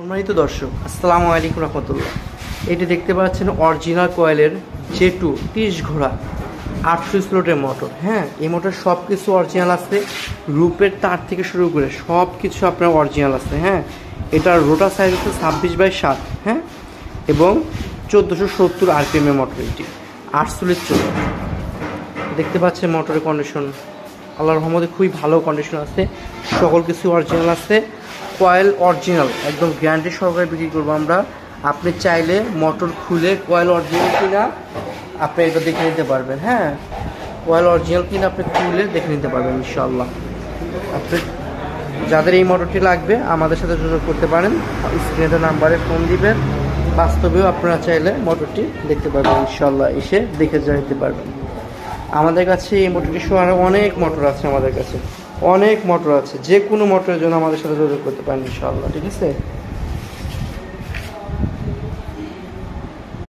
সম্মানিত দর্শক, আসসালামু আলাইকুম রহমতুল্লাহ। এটি দেখতে পাচ্ছেন অরিজিনাল কয়েলের J2 30 ঘোড়া 800 স্লটের মোটর। হ্যাঁ, এই মোটর সব কিছু অরিজিনাল আছে, রূপের তার থেকে শুরু করে সব কিছু আপনার অরিজিনাল আছে। হ্যাঁ, এটার রোটার সাইজ হচ্ছে 26/7। হ্যাঁ, এবং 1470 RPM এর মোটর। এটি 8 স্লটের চলে। দেখতে পাচ্ছেন মোটরের কন্ডিশন আল্লাহর রহমতে খুবই ভালো কন্ডিশন আছে, সকল কিছু অরিজিনাল আছে। কয়েল অরিজিনাল, একদম গ্যারান্টি সহকারে বিক্রি করবো আমরা। আপনি চাইলে মোটর খুলে কয়েল অরিজিনাল কিনা আপনি এটা দেখে নিতে পারবেন। হ্যাঁ, কয়েল অরিজিনাল কিনা আপনি খুলে দেখে নিতে পারবেন ইনশাআল্লাহ। আপনি যাদের এই মোটরটি লাগবে আমাদের সাথে যোগাযোগ করতে পারেন, স্ক্রিনে নাম্বারে ফোন দিবেন। বাস্তবেও আপনারা চাইলে মোটরটি দেখতে পারবেন ইনশাআল্লাহ, এসে দেখে যেতে পারবেন। আমাদের কাছে এই মোটরটি সহ আরও অনেক মোটর আছে, আমাদের কাছে অনেক মোটর আছে। যে কোনো মোটরের জন্য আমাদের সাথে যোগাযোগ করতে পারেন ইনশাআল্লাহ। ঠিক আছে।